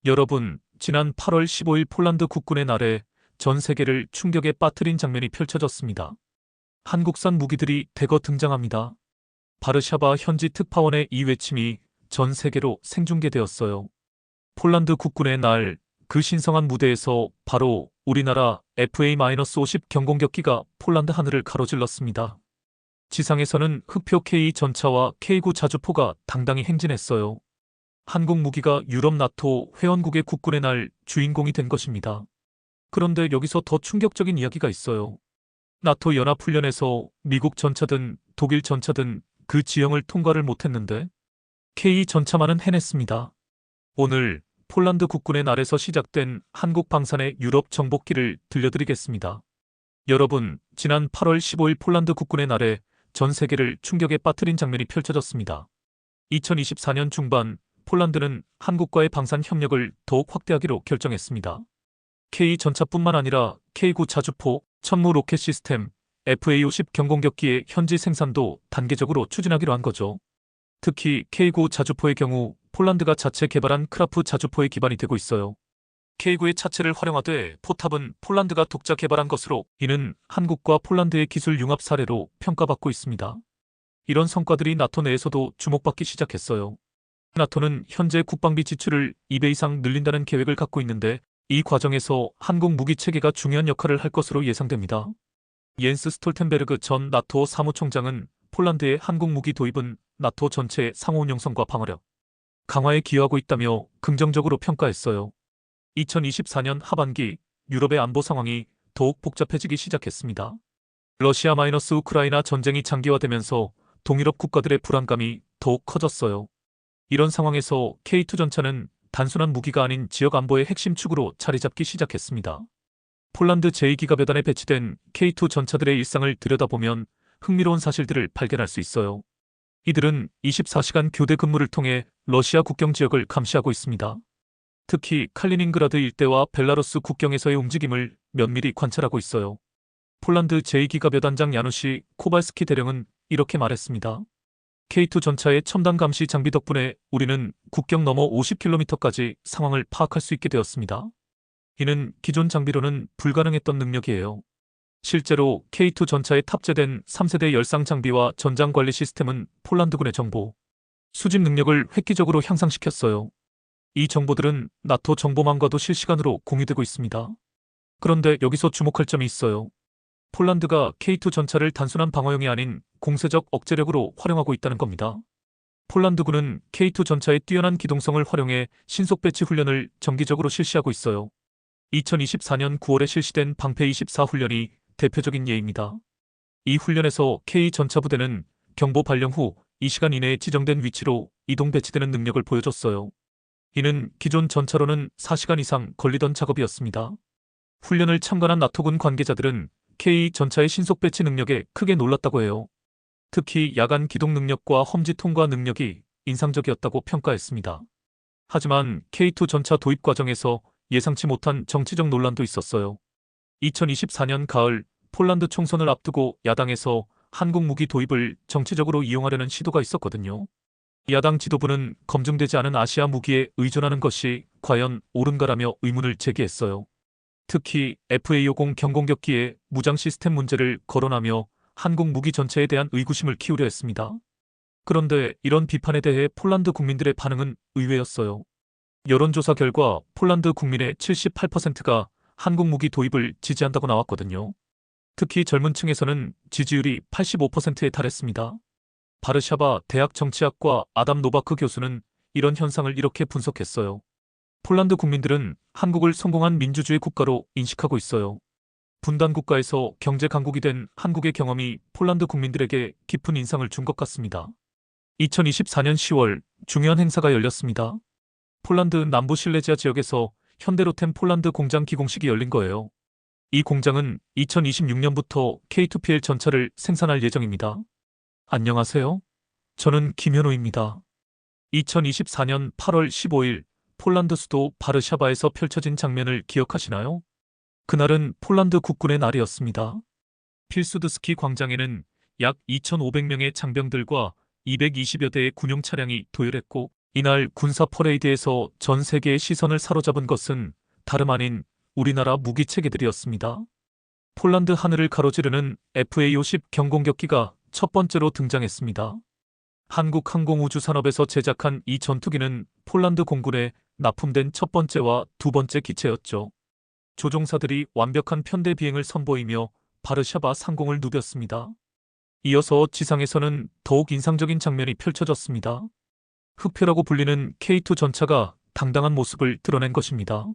여러분, 지난 8월 15일 폴란드 국군의 날에 전 세계를 충격에 빠뜨린 장면이 펼쳐졌습니다. 한국산 무기들이 대거 등장합니다. 바르샤바 현지 특파원의 이 외침이 전 세계로 생중계되었어요. 폴란드 국군의 날, 그 신성한 무대에서 바로 우리나라 FA-50 경공격기가 폴란드 하늘을 가로질렀습니다. 지상에서는 흑표 K 전차와 K9 자주포가 당당히 행진했어요. 한국 무기가 유럽 나토 회원국의 국군의 날 주인공이 된 것입니다. 그런데 여기서 더 충격적인 이야기가 있어요. 나토 연합훈련에서 미국 전차든 독일 전차든 그 지형을 통과를 못했는데 K 전차만은 해냈습니다. 오늘 폴란드 국군의 날에서 시작된 한국 방산의 유럽 정복기를 들려드리겠습니다. 여러분, 지난 8월 15일 폴란드 국군의 날에 전 세계를 충격에 빠뜨린 장면이 펼쳐졌습니다. 2024년 중반 폴란드는 한국과의 방산 협력을 더욱 확대하기로 결정했습니다. K 전차뿐만 아니라 K9 자주포, 천무 로켓 시스템, FA-50 경공격기의 현지 생산도 단계적으로 추진하기로 한 거죠. 특히 K9 자주포의 경우 폴란드가 자체 개발한 크라프 자주포의 기반이 되고 있어요. K9의 차체를 활용하되 포탑은 폴란드가 독자 개발한 것으로 이는 한국과 폴란드의 기술 융합 사례로 평가받고 있습니다. 이런 성과들이 나토 내에서도 주목받기 시작했어요. 나토는 현재 국방비 지출을 2배 이상 늘린다는 계획을 갖고 있는데 이 과정에서 한국 무기 체계가 중요한 역할을 할 것으로 예상됩니다. 옌스 스톨텐베르그 전 나토 사무총장은 폴란드의 한국 무기 도입은 나토 전체의 상호 운용성과 방어력 강화에 기여하고 있다며 긍정적으로 평가했어요. 2024년 하반기 유럽의 안보 상황이 더욱 복잡해지기 시작했습니다. 러시아-우크라이나 전쟁이 장기화되면서 동유럽 국가들의 불안감이 더욱 커졌어요. 이런 상황에서 K2 전차는 단순한 무기가 아닌 지역 안보의 핵심 축으로 자리 잡기 시작했습니다. 폴란드 제2기가벼단에 배치된 K2 전차들의 일상을 들여다보면 흥미로운 사실들을 발견할 수 있어요. 이들은 24시간 교대 근무를 통해 러시아 국경 지역을 감시하고 있습니다. 특히 칼리닝그라드 일대와 벨라루스 국경에서의 움직임을 면밀히 관찰하고 있어요. 폴란드 제2기가벼단장 야누시 코발스키 대령은 이렇게 말했습니다. K2 전차의 첨단 감시 장비 덕분에 우리는 국경 너머 50km까지 상황을 파악할 수 있게 되었습니다. 이는 기존 장비로는 불가능했던 능력이에요. 실제로 K2 전차에 탑재된 3세대 열상 장비와 전장 관리 시스템은 폴란드군의 정보, 수집 능력을 획기적으로 향상시켰어요. 이 정보들은 나토 정보망과도 실시간으로 공유되고 있습니다. 그런데 여기서 주목할 점이 있어요. 폴란드가 K2 전차를 단순한 방어용이 아닌 공세적 억제력으로 활용하고 있다는 겁니다. 폴란드군은 K2 전차의 뛰어난 기동성을 활용해 신속 배치 훈련을 정기적으로 실시하고 있어요. 2024년 9월에 실시된 방패 24 훈련이 대표적인 예입니다. 이 훈련에서 K 전차 부대는 경보 발령 후 2시간 이내에 지정된 위치로 이동 배치되는 능력을 보여줬어요. 이는 기존 전차로는 4시간 이상 걸리던 작업이었습니다. 훈련을 참관한 나토군 관계자들은 K 전차의 신속 배치 능력에 크게 놀랐다고 해요. 특히 야간 기동 능력과 험지 통과 능력이 인상적이었다고 평가했습니다. 하지만 K2 전차 도입 과정에서 예상치 못한 정치적 논란도 있었어요. 2024년 가을 폴란드 총선을 앞두고 야당에서 한국 무기 도입을 정치적으로 이용하려는 시도가 있었거든요. 야당 지도부는 검증되지 않은 아시아 무기에 의존하는 것이 과연 옳은가라며 의문을 제기했어요. 특히 FA-50 경공격기의 무장 시스템 문제를 거론하며 한국 무기 전체에 대한 의구심을 키우려 했습니다. 그런데 이런 비판에 대해 폴란드 국민들의 반응은 의외였어요. 여론조사 결과 폴란드 국민의 78%가 한국 무기 도입을 지지한다고 나왔거든요. 특히 젊은 층에서는 지지율이 85%에 달했습니다. 바르샤바 대학 정치학과 아담 노바크 교수는 이런 현상을 이렇게 분석했어요. 폴란드 국민들은 한국을 성공한 민주주의 국가로 인식하고 있어요. 분단 국가에서 경제 강국이 된 한국의 경험이 폴란드 국민들에게 깊은 인상을 준 것 같습니다. 2024년 10월 중요한 행사가 열렸습니다. 폴란드 남부 실레지아 지역에서 현대로템 폴란드 공장 기공식이 열린 거예요. 이 공장은 2026년부터 K2PL 전차를 생산할 예정입니다. 안녕하세요. 저는 김현우입니다. 2024년 8월 15일 폴란드 수도 바르샤바에서 펼쳐진 장면을 기억하시나요? 그날은 폴란드 국군의 날이었습니다. 필수드스키 광장에는 약 2,500명의 장병들과 220여 대의 군용 차량이 도열했고 이날 군사 퍼레이드에서 전 세계의 시선을 사로잡은 것은 다름 아닌 우리나라 무기 체계들이었습니다. 폴란드 하늘을 가로지르는 FA-50 경공격기가 첫 번째로 등장했습니다. 한국 항공우주산업에서 제작한 이 전투기는 폴란드 공군에 납품된 첫 번째와 두 번째 기체였죠. 조종사들이 완벽한 편대 비행을 선보이며 바르샤바 상공을 누볐습니다. 이어서 지상에서는 더욱 인상적인 장면이 펼쳐졌습니다. 흑표라고 불리는 K2 전차가 당당한 모습을 드러낸 것입니다.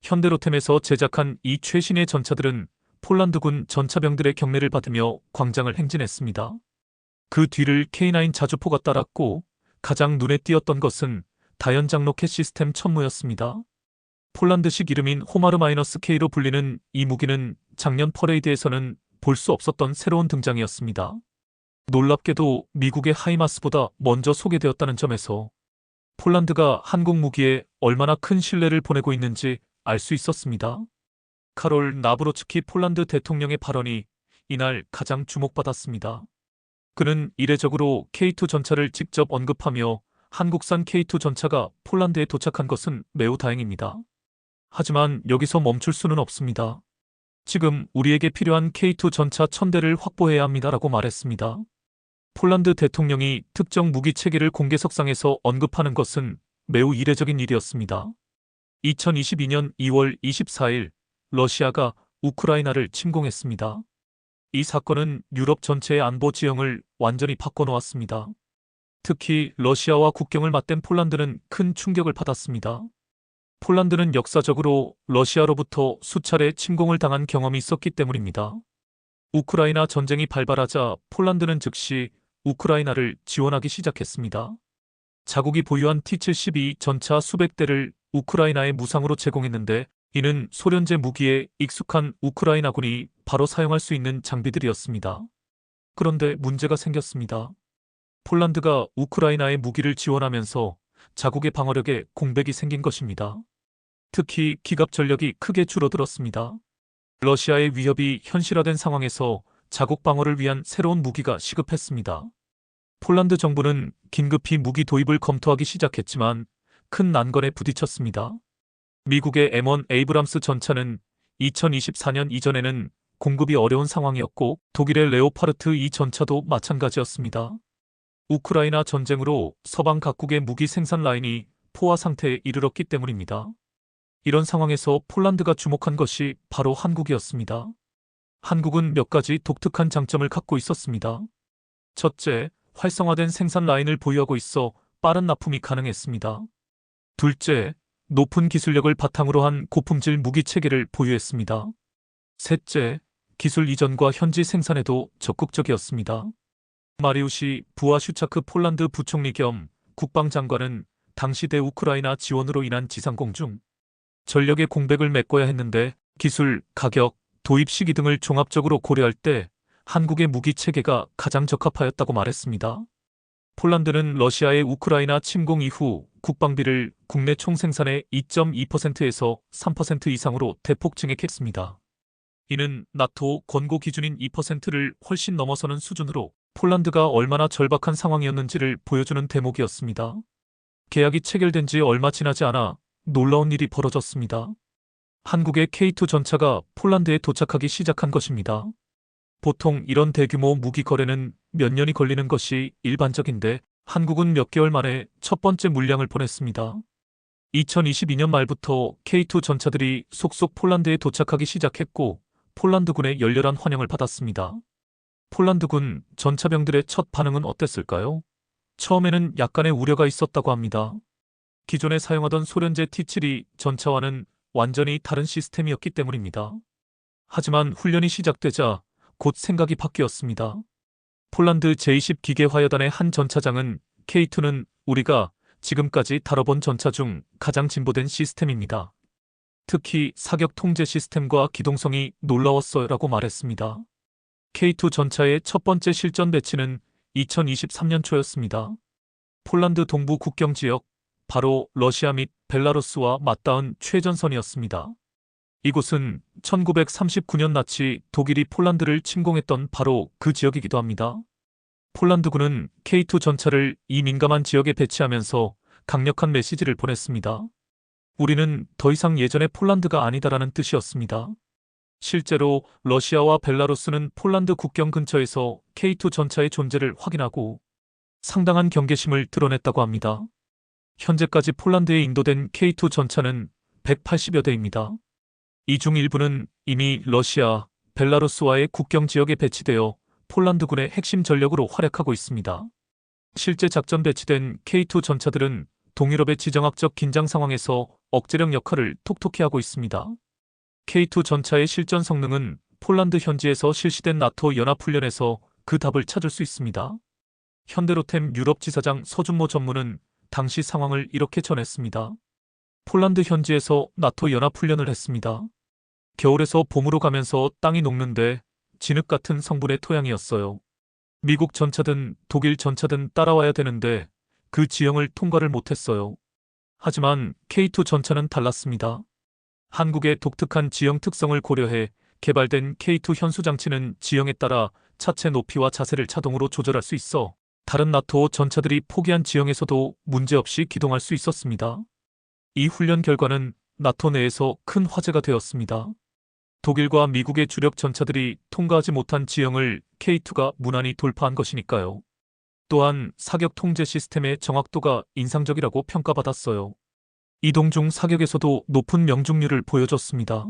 현대로템에서 제작한 이 최신의 전차들은 폴란드군 전차병들의 경례를 받으며 광장을 행진했습니다. 그 뒤를 K9 자주포가 따랐고 가장 눈에 띄었던 것은 다연장 로켓 시스템 천무였습니다. 폴란드식 이름인 호마르-K로 불리는 이 무기는 작년 퍼레이드에서는 볼 수 없었던 새로운 등장이었습니다. 놀랍게도 미국의 하이마스보다 먼저 소개되었다는 점에서 폴란드가 한국 무기에 얼마나 큰 신뢰를 보내고 있는지 알 수 있었습니다. 카롤 나브로츠키 폴란드 대통령의 발언이 이날 가장 주목받았습니다. 그는 이례적으로 K2 전차를 직접 언급하며 한국산 K2 전차가 폴란드에 도착한 것은 매우 다행입니다. 하지만 여기서 멈출 수는 없습니다. 지금 우리에게 필요한 K2 전차 1000대를 확보해야 합니다라고 말했습니다. 폴란드 대통령이 특정 무기 체계를 공개석상에서 언급하는 것은 매우 이례적인 일이었습니다. 2022년 2월 24일 러시아가 우크라이나를 침공했습니다. 이 사건은 유럽 전체의 안보 지형을 완전히 바꿔놓았습니다. 특히 러시아와 국경을 맞댄 폴란드는 큰 충격을 받았습니다. 폴란드는 역사적으로 러시아로부터 수차례 침공을 당한 경험이 있었기 때문입니다. 우크라이나 전쟁이 발발하자 폴란드는 즉시 우크라이나를 지원하기 시작했습니다. 자국이 보유한 T-72 전차 수백 대를 우크라이나에 무상으로 제공했는데 이는 소련제 무기에 익숙한 우크라이나군이 바로 사용할 수 있는 장비들이었습니다. 그런데 문제가 생겼습니다. 폴란드가 우크라이나에 무기를 지원하면서 자국의 방어력에 공백이 생긴 것입니다. 특히 기갑 전력이 크게 줄어들었습니다. 러시아의 위협이 현실화된 상황에서 자국 방어를 위한 새로운 무기가 시급했습니다. 폴란드 정부는 긴급히 무기 도입을 검토하기 시작했지만 큰 난관에 부딪혔습니다. 미국의 M1 에이브람스 전차는 2024년 이전에는 공급이 어려운 상황이었고 독일의 레오파르트 2 전차도 마찬가지였습니다. 우크라이나 전쟁으로 서방 각국의 무기 생산 라인이 포화 상태에 이르렀기 때문입니다. 이런 상황에서 폴란드가 주목한 것이 바로 한국이었습니다. 한국은 몇 가지 독특한 장점을 갖고 있었습니다. 첫째, 활성화된 생산 라인을 보유하고 있어 빠른 납품이 가능했습니다. 둘째, 높은 기술력을 바탕으로 한 고품질 무기 체계를 보유했습니다. 셋째, 기술 이전과 현지 생산에도 적극적이었습니다. 마리우시 부아슈차크 폴란드 부총리 겸 국방장관은 당시 대우크라이나 지원으로 인한 지상공 중 전력의 공백을 메꿔야 했는데 기술, 가격, 도입 시기 등을 종합적으로 고려할 때 한국의 무기 체계가 가장 적합하였다고 말했습니다. 폴란드는 러시아의 우크라이나 침공 이후 국방비를 국내 총생산의 2.2%에서 3% 이상으로 대폭 증액했습니다. 이는 나토 권고 기준인 2%를 훨씬 넘어서는 수준으로 폴란드가 얼마나 절박한 상황이었는지를 보여주는 대목이었습니다. 계약이 체결된 지 얼마 지나지 않아 놀라운 일이 벌어졌습니다. 한국의 K2 전차가 폴란드에 도착하기 시작한 것입니다. 보통 이런 대규모 무기 거래는 몇 년이 걸리는 것이 일반적인데 한국은 몇 개월 만에 첫 번째 물량을 보냈습니다. 2022년 말부터 K2 전차들이 속속 폴란드에 도착하기 시작했고 폴란드군의 열렬한 환영을 받았습니다. 폴란드군 전차병들의 첫 반응은 어땠을까요? 처음에는 약간의 우려가 있었다고 합니다. 기존에 사용하던 소련제 T-72 전차와는 완전히 다른 시스템이었기 때문입니다. 하지만 훈련이 시작되자 곧 생각이 바뀌었습니다. 폴란드 제20 기계화여단의 한 전차장은 K2는 우리가 지금까지 다뤄본 전차 중 가장 진보된 시스템입니다. 특히 사격 통제 시스템과 기동성이 놀라웠어요라고 말했습니다. K2 전차의 첫 번째 실전 배치는 2023년 초였습니다. 폴란드 동부 국경 지역, 바로 러시아 및 벨라루스와 맞닿은 최전선이었습니다. 이곳은 1939년 나치 독일이 폴란드를 침공했던 바로 그 지역이기도 합니다. 폴란드군은 K2 전차를 이 민감한 지역에 배치하면서 강력한 메시지를 보냈습니다. 우리는 더 이상 예전의 폴란드가 아니다라는 뜻이었습니다. 실제로 러시아와 벨라루스는 폴란드 국경 근처에서 K2 전차의 존재를 확인하고 상당한 경계심을 드러냈다고 합니다. 현재까지 폴란드에 인도된 K2 전차는 180여 대입니다. 이 중 일부는 이미 러시아, 벨라루스와의 국경 지역에 배치되어 폴란드군의 핵심 전력으로 활약하고 있습니다. 실제 작전 배치된 K2 전차들은 동유럽의 지정학적 긴장 상황에서 억제력 역할을 톡톡히 하고 있습니다. K2 전차의 실전 성능은 폴란드 현지에서 실시된 나토 연합훈련에서 그 답을 찾을 수 있습니다. 현대로템 유럽 지사장 서준모 전무는 당시 상황을 이렇게 전했습니다. 폴란드 현지에서 나토 연합훈련을 했습니다. 겨울에서 봄으로 가면서 땅이 녹는데 진흙 같은 성분의 토양이었어요. 미국 전차든 독일 전차든 따라와야 되는데 그 지형을 통과를 못했어요. 하지만 K2 전차는 달랐습니다. 한국의 독특한 지형 특성을 고려해 개발된 K2 현수 장치는 지형에 따라 차체 높이와 자세를 자동으로 조절할 수 있어 다른 나토 전차들이 포기한 지형에서도 문제없이 기동할 수 있었습니다. 이 훈련 결과는 나토 내에서 큰 화제가 되었습니다. 독일과 미국의 주력 전차들이 통과하지 못한 지형을 K2가 무난히 돌파한 것이니까요. 또한 사격 통제 시스템의 정확도가 인상적이라고 평가받았어요. 이동 중 사격에서도 높은 명중률을 보여줬습니다.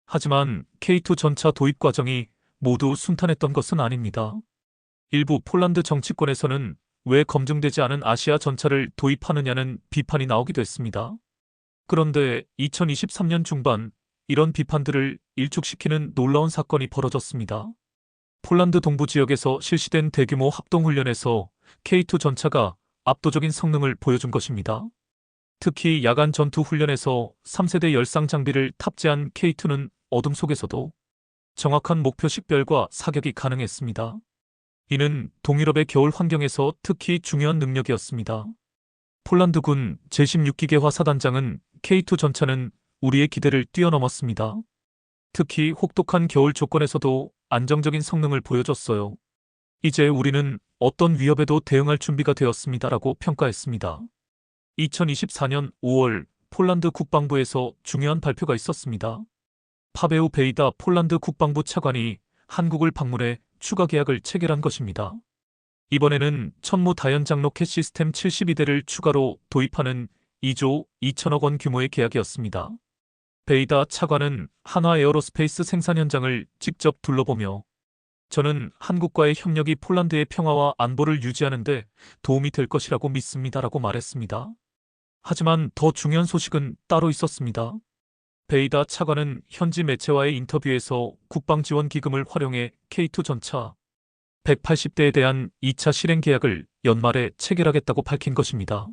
하지만 K2 전차 도입 과정이 모두 순탄했던 것은 아닙니다. 일부 폴란드 정치권에서는 왜 검증되지 않은 아시아 전차를 도입하느냐는 비판이 나오기도 했습니다. 그런데 2023년 중반 이런 비판들을 일축시키는 놀라운 사건이 벌어졌습니다. 폴란드 동부 지역에서 실시된 대규모 합동훈련에서 K2 전차가 압도적인 성능을 보여준 것입니다. 특히 야간 전투 훈련에서 3세대 열상 장비를 탑재한 K2는 어둠 속에서도 정확한 목표 식별과 사격이 가능했습니다. 이는 동유럽의 겨울 환경에서 특히 중요한 능력이었습니다. 폴란드군 제16기계화 사단장은 K2 전차는 우리의 기대를 뛰어넘었습니다. 특히 혹독한 겨울 조건에서도 안정적인 성능을 보여줬어요. 이제 우리는 어떤 위협에도 대응할 준비가 되었습니다라고 평가했습니다. 2024년 5월 폴란드 국방부에서 중요한 발표가 있었습니다. 파베우 베이다 폴란드 국방부 차관이 한국을 방문해 추가 계약을 체결한 것입니다. 이번에는 천무 다연장 로켓 시스템 72대를 추가로 도입하는 2조 2천억 원 규모의 계약이었습니다. 베이다 차관은 한화 에어로스페이스 생산 현장을 직접 둘러보며 저는 한국과의 협력이 폴란드의 평화와 안보를 유지하는 데 도움이 될 것이라고 믿습니다라고 말했습니다. 하지만 더 중요한 소식은 따로 있었습니다. 베이다 차관은 현지 매체와의 인터뷰에서 국방지원 기금을 활용해 K2 전차 180대에 대한 2차 실행 계약을 연말에 체결하겠다고 밝힌 것입니다.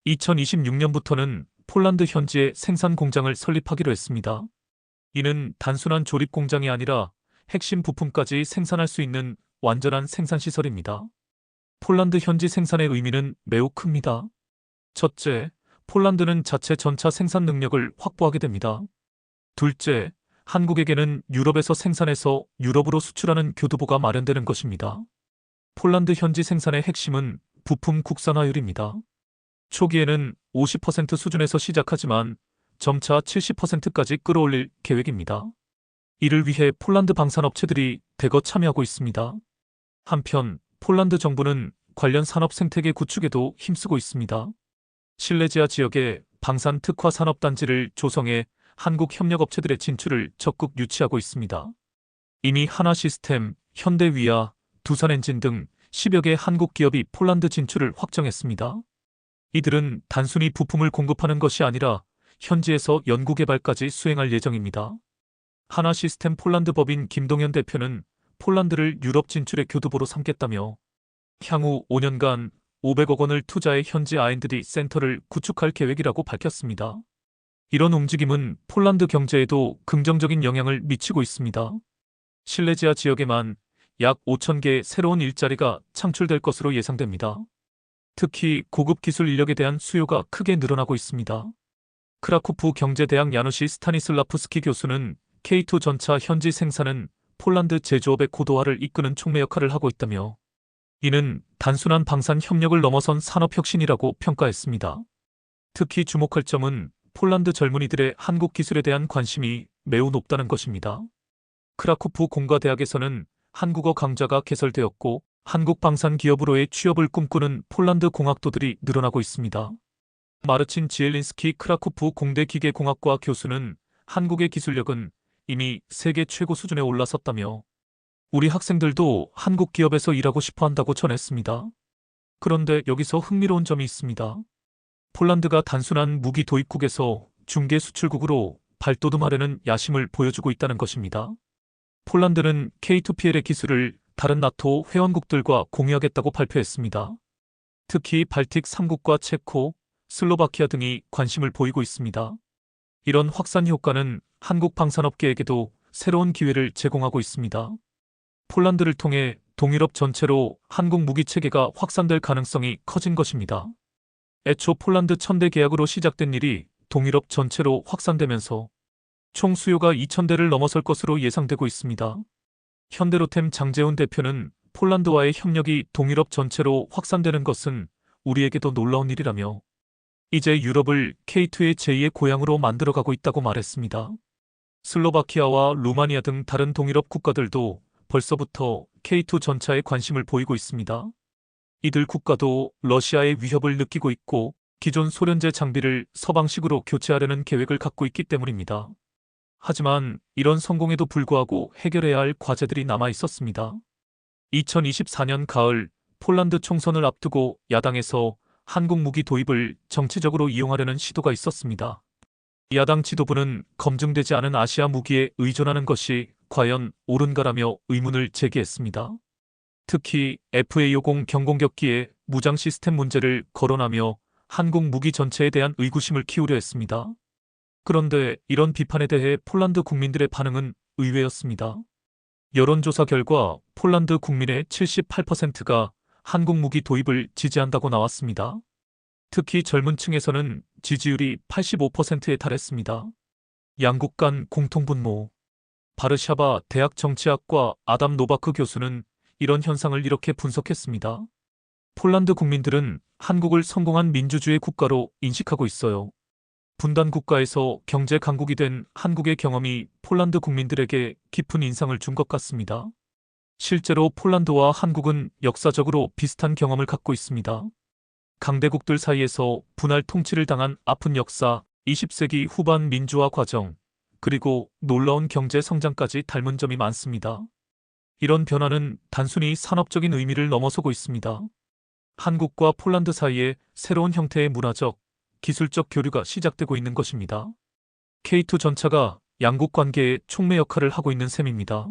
2026년부터는 폴란드 현지에 생산 공장을 설립하기로 했습니다. 이는 단순한 조립 공장이 아니라 핵심 부품까지 생산할 수 있는 완전한 생산 시설입니다. 폴란드 현지 생산의 의미는 매우 큽니다. 첫째, 폴란드는 자체 전차 생산 능력을 확보하게 됩니다. 둘째, 한국에게는 유럽에서 생산해서 유럽으로 수출하는 교두보가 마련되는 것입니다. 폴란드 현지 생산의 핵심은 부품 국산화율입니다. 초기에는 50% 수준에서 시작하지만 점차 70%까지 끌어올릴 계획입니다. 이를 위해 폴란드 방산업체들이 대거 참여하고 있습니다. 한편 폴란드 정부는 관련 산업 생태계 구축에도 힘쓰고 있습니다. 실레지아 지역에 방산 특화 산업단지를 조성해 한국 협력업체들의 진출을 적극 유치하고 있습니다. 이미 하나시스템, 현대위아, 두산엔진 등 10여 개 한국 기업이 폴란드 진출을 확정했습니다. 이들은 단순히 부품을 공급하는 것이 아니라 현지에서 연구개발까지 수행할 예정입니다. 하나시스템 폴란드 법인 김동현 대표는 폴란드를 유럽 진출의 교두보로 삼겠다며 향후 5년간 500억 원을 투자해 현지 R&D 센터를 구축할 계획이라고 밝혔습니다. 이런 움직임은 폴란드 경제에도 긍정적인 영향을 미치고 있습니다. 실레지아 지역에만 약 5,000개의 새로운 일자리가 창출될 것으로 예상됩니다. 특히 고급 기술 인력에 대한 수요가 크게 늘어나고 있습니다. 크라쿠프 경제대학 야누시 스타니슬라프스키 교수는 K2 전차 현지 생산은 폴란드 제조업의 고도화를 이끄는 촉매 역할을 하고 있다며 이는 단순한 방산 협력을 넘어선 산업혁신이라고 평가했습니다. 특히 주목할 점은 폴란드 젊은이들의 한국 기술에 대한 관심이 매우 높다는 것입니다. 크라쿠프 공가대학에서는 한국어 강좌가 개설되었고 한국 방산 기업으로의 취업을 꿈꾸는 폴란드 공학도들이 늘어나고 있습니다. 마르친 지엘린스키 크라쿠프 공대 기계공학과 교수는 한국의 기술력은 이미 세계 최고 수준에 올라섰다며 우리 학생들도 한국 기업에서 일하고 싶어 한다고 전했습니다. 그런데 여기서 흥미로운 점이 있습니다. 폴란드가 단순한 무기 도입국에서 중개 수출국으로 발돋움하려는 야심을 보여주고 있다는 것입니다. 폴란드는 K2PL의 기술을 다른 나토 회원국들과 공유하겠다고 발표했습니다. 특히 발틱 3국과 체코, 슬로바키아 등이 관심을 보이고 있습니다. 이런 확산 효과는 한국 방산업계에게도 새로운 기회를 제공하고 있습니다. 폴란드를 통해 동유럽 전체로 한국 무기 체계가 확산될 가능성이 커진 것입니다. 애초 폴란드 1000대 계약으로 시작된 일이 동유럽 전체로 확산되면서 총 수요가 2000대를 넘어설 것으로 예상되고 있습니다. 현대로템 장재훈 대표는 폴란드와의 협력이 동유럽 전체로 확산되는 것은 우리에게도 놀라운 일이라며 이제 유럽을 K2의 제2의 고향으로 만들어가고 있다고 말했습니다. 슬로바키아와 루마니아 등 다른 동유럽 국가들도 벌써부터 K2 전차에 관심을 보이고 있습니다. 이들 국가도 러시아의 위협을 느끼고 있고 기존 소련제 장비를 서방식으로 교체하려는 계획을 갖고 있기 때문입니다. 하지만 이런 성공에도 불구하고 해결해야 할 과제들이 남아 있었습니다. 2024년 가을 폴란드 총선을 앞두고 야당에서 한국 무기 도입을 정치적으로 이용하려는 시도가 있었습니다. 야당 지도부는 검증되지 않은 아시아 무기에 의존하는 것이 과연 옳은가라며 의문을 제기했습니다. 특히 FA50 경공격기의 무장 시스템 문제를 거론하며 한국 무기 전체에 대한 의구심을 키우려 했습니다. 그런데 이런 비판에 대해 폴란드 국민들의 반응은 의외였습니다. 여론조사 결과 폴란드 국민의 78%가 한국 무기 도입을 지지한다고 나왔습니다. 특히 젊은 층에서는 지지율이 85%에 달했습니다. 양국 간 공통분모. 바르샤바 대학 정치학과 아담 노바크 교수는 이런 현상을 이렇게 분석했습니다. 폴란드 국민들은 한국을 성공한 민주주의 국가로 인식하고 있어요. 분단 국가에서 경제 강국이 된 한국의 경험이 폴란드 국민들에게 깊은 인상을 준 것 같습니다. 실제로 폴란드와 한국은 역사적으로 비슷한 경험을 갖고 있습니다. 강대국들 사이에서 분할 통치를 당한 아픈 역사, 20세기 후반 민주화 과정, 그리고 놀라운 경제 성장까지 닮은 점이 많습니다. 이런 변화는 단순히 산업적인 의미를 넘어서고 있습니다. 한국과 폴란드 사이에 새로운 형태의 문화적, 기술적 교류가 시작되고 있는 것입니다. K2 전차가 양국 관계의 촉매 역할을 하고 있는 셈입니다.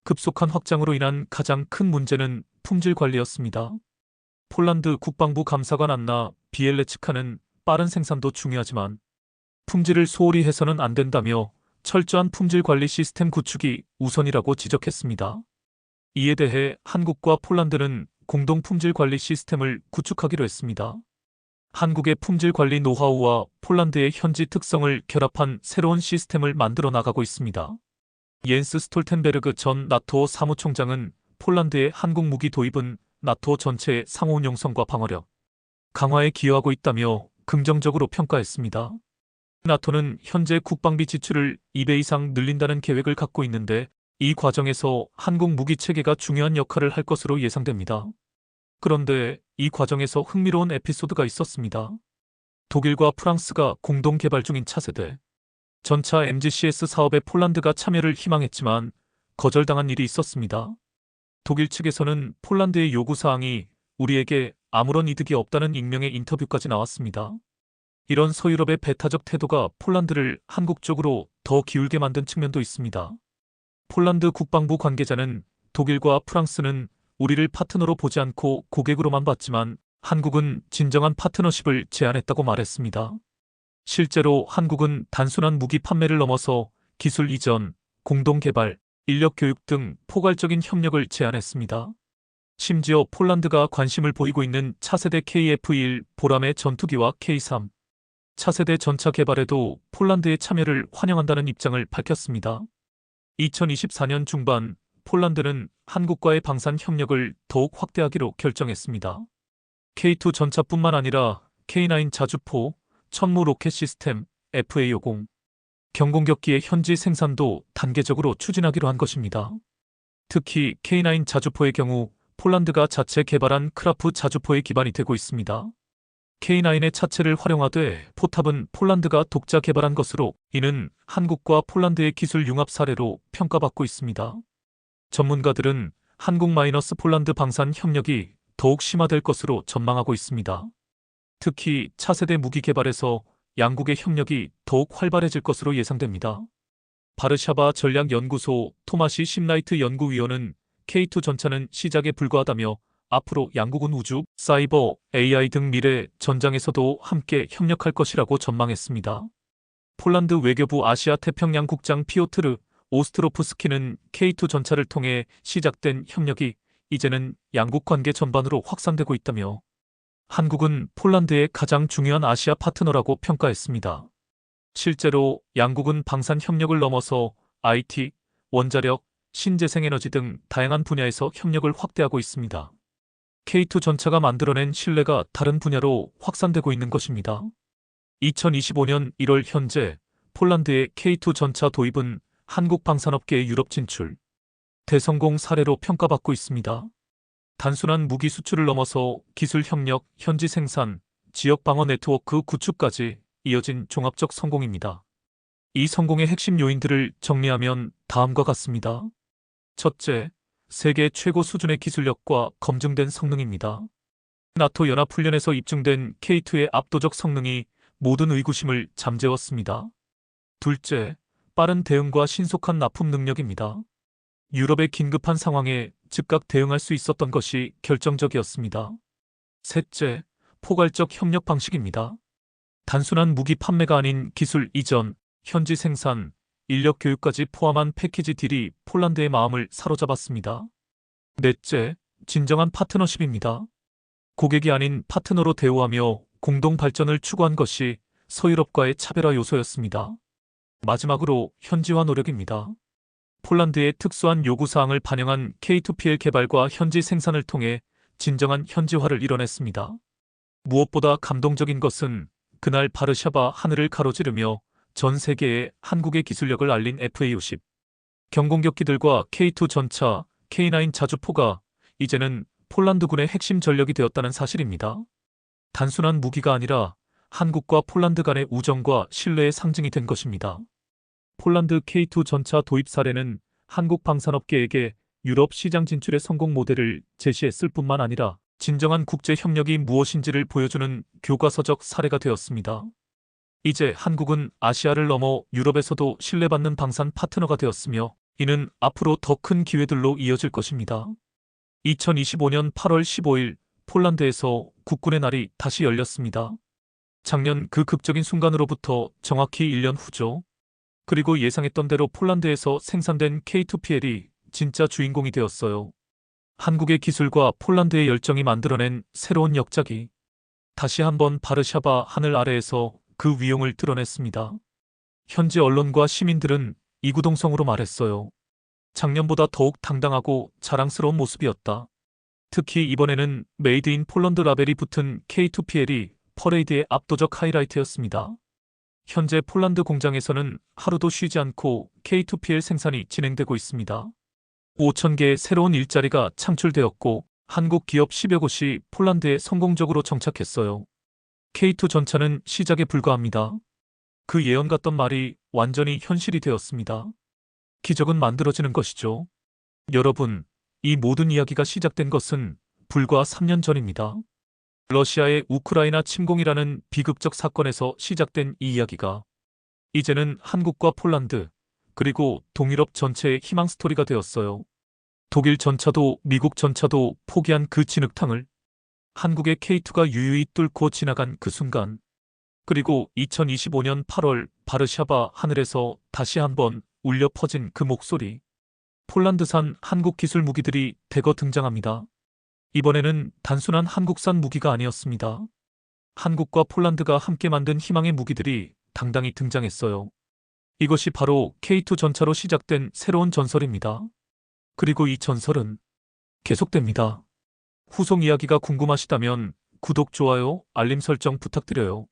급속한 확장으로 인한 가장 큰 문제는 품질 관리였습니다. 폴란드 국방부 감사관 안나 비엘레츠카는 빠른 생산도 중요하지만 품질을 소홀히 해서는 안 된다며 철저한 품질 관리 시스템 구축이 우선이라고 지적했습니다. 이에 대해 한국과 폴란드는 공동 품질 관리 시스템을 구축하기로 했습니다. 한국의 품질 관리 노하우와 폴란드의 현지 특성을 결합한 새로운 시스템을 만들어 나가고 있습니다. 옌스 스톨텐베르그 전 나토 사무총장은 폴란드의 한국 무기 도입은 나토 전체의 상호 운용성과 방어력 강화에 기여하고 있다며 긍정적으로 평가했습니다. 나토는 현재 국방비 지출을 2배 이상 늘린다는 계획을 갖고 있는데 이 과정에서 한국 무기 체계가 중요한 역할을 할 것으로 예상됩니다. 그런데 이 과정에서 흥미로운 에피소드가 있었습니다. 독일과 프랑스가 공동 개발 중인 차세대 전차 MGCS 사업에 폴란드가 참여를 희망했지만 거절당한 일이 있었습니다. 독일 측에서는 폴란드의 요구사항이 우리에게 아무런 이득이 없다는 익명의 인터뷰까지 나왔습니다. 이런 서유럽의 배타적 태도가 폴란드를 한국 쪽으로 더 기울게 만든 측면도 있습니다. 폴란드 국방부 관계자는 독일과 프랑스는 우리를 파트너로 보지 않고 고객으로만 봤지만 한국은 진정한 파트너십을 제안했다고 말했습니다. 실제로 한국은 단순한 무기 판매를 넘어서 기술 이전, 공동 개발, 인력 교육 등 포괄적인 협력을 제안했습니다. 심지어 폴란드가 관심을 보이고 있는 차세대 KF-1 보람의 전투기와 K3 차세대 전차 개발에도 폴란드의 참여를 환영한다는 입장을 밝혔습니다. 2024년 중반 폴란드는 한국과의 방산 협력을 더욱 확대하기로 결정했습니다. K2 전차뿐만 아니라 K9 자주포, 천무 로켓 시스템, FA50, 경공격기의 현지 생산도 단계적으로 추진하기로 한 것입니다. 특히 K9 자주포의 경우 폴란드가 자체 개발한 크라프 자주포의 기반이 되고 있습니다. K9의 차체를 활용하되 포탑은 폴란드가 독자 개발한 것으로 이는 한국과 폴란드의 기술 융합 사례로 평가받고 있습니다. 전문가들은 한국-폴란드 방산 협력이 더욱 심화될 것으로 전망하고 있습니다. 특히 차세대 무기 개발에서 양국의 협력이 더욱 활발해질 것으로 예상됩니다. 바르샤바 전략연구소 토마시 심라이트 연구위원은 K2 전차는 시작에 불과하다며 앞으로 양국은 우주, 사이버, AI 등 미래 전장에서도 함께 협력할 것이라고 전망했습니다. 폴란드 외교부 아시아 태평양 국장 피오트르 오스트로프스키는 K2 전차를 통해 시작된 협력이 이제는 양국 관계 전반으로 확산되고 있다며 한국은 폴란드의 가장 중요한 아시아 파트너라고 평가했습니다. 실제로 양국은 방산 협력을 넘어서 IT, 원자력, 신재생에너지 등 다양한 분야에서 협력을 확대하고 있습니다. K2 전차가 만들어낸 신뢰가 다른 분야로 확산되고 있는 것입니다. 2025년 1월 현재 폴란드의 K2 전차 도입은 한국 방산업계의 유럽 진출, 대성공 사례로 평가받고 있습니다. 단순한 무기 수출을 넘어서 기술 협력, 현지 생산, 지역 방어 네트워크 구축까지 이어진 종합적 성공입니다. 이 성공의 핵심 요인들을 정리하면 다음과 같습니다. 첫째, 세계 최고 수준의 기술력과 검증된 성능입니다. 나토 연합훈련에서 입증된 K2의 압도적 성능이 모든 의구심을 잠재웠습니다. 둘째, 빠른 대응과 신속한 납품 능력입니다. 유럽의 긴급한 상황에 즉각 대응할 수 있었던 것이 결정적이었습니다. 셋째, 포괄적 협력 방식입니다. 단순한 무기 판매가 아닌 기술 이전, 현지 생산, 인력 교육까지 포함한 패키지 딜이 폴란드의 마음을 사로잡았습니다. 넷째, 진정한 파트너십입니다. 고객이 아닌 파트너로 대우하며 공동 발전을 추구한 것이 서유럽과의 차별화 요소였습니다. 마지막으로 현지화 노력입니다. 폴란드의 특수한 요구사항을 반영한 K2PL 개발과 현지 생산을 통해 진정한 현지화를 이뤄냈습니다. 무엇보다 감동적인 것은 그날 바르샤바 하늘을 가로지르며 전 세계에 한국의 기술력을 알린 FA50 경공격기들과 K2 전차, K9 자주포가 이제는 폴란드군의 핵심 전력이 되었다는 사실입니다. 단순한 무기가 아니라 한국과 폴란드 간의 우정과 신뢰의 상징이 된 것입니다. 폴란드 K2 전차 도입 사례는 한국 방산업계에게 유럽 시장 진출의 성공 모델을 제시했을 뿐만 아니라 진정한 국제 협력이 무엇인지를 보여주는 교과서적 사례가 되었습니다. 이제 한국은 아시아를 넘어 유럽에서도 신뢰받는 방산 파트너가 되었으며 이는 앞으로 더 큰 기회들로 이어질 것입니다. 2025년 8월 15일 폴란드에서 국군의 날이 다시 열렸습니다. 작년 그 극적인 순간으로부터 정확히 1년 후죠. 그리고 예상했던 대로 폴란드에서 생산된 K2PL이 진짜 주인공이 되었어요. 한국의 기술과 폴란드의 열정이 만들어낸 새로운 역작이 다시 한번 바르샤바 하늘 아래에서 그 위용을 드러냈습니다. 현지 언론과 시민들은 이구동성으로 말했어요. 작년보다 더욱 당당하고 자랑스러운 모습이었다. 특히 이번에는 메이드 인 폴란드 라벨이 붙은 K2PL이 퍼레이드의 압도적 하이라이트였습니다. 현재 폴란드 공장에서는 하루도 쉬지 않고 K2PL 생산이 진행되고 있습니다. 5,000개의 새로운 일자리가 창출되었고 한국 기업 10여 곳이 폴란드에 성공적으로 정착했어요. K2 전차는 시작에 불과합니다. 그 예언 같던 말이 완전히 현실이 되었습니다. 기적은 만들어지는 것이죠. 여러분, 이 모든 이야기가 시작된 것은 불과 3년 전입니다. 러시아의 우크라이나 침공이라는 비극적 사건에서 시작된 이 이야기가 이제는 한국과 폴란드, 그리고 동유럽 전체의 희망 스토리가 되었어요. 독일 전차도 미국 전차도 포기한 그 진흙탕을 한국의 K2가 유유히 뚫고 지나간 그 순간, 그리고 2025년 8월 바르샤바 하늘에서 다시 한번 울려 퍼진 그 목소리. 폴란드산 한국 기술 무기들이 대거 등장합니다. 이번에는 단순한 한국산 무기가 아니었습니다. 한국과 폴란드가 함께 만든 희망의 무기들이 당당히 등장했어요. 이것이 바로 K2 전차로 시작된 새로운 전설입니다. 그리고 이 전설은 계속됩니다. 후속 이야기가 궁금하시다면 구독, 좋아요, 알림 설정 부탁드려요.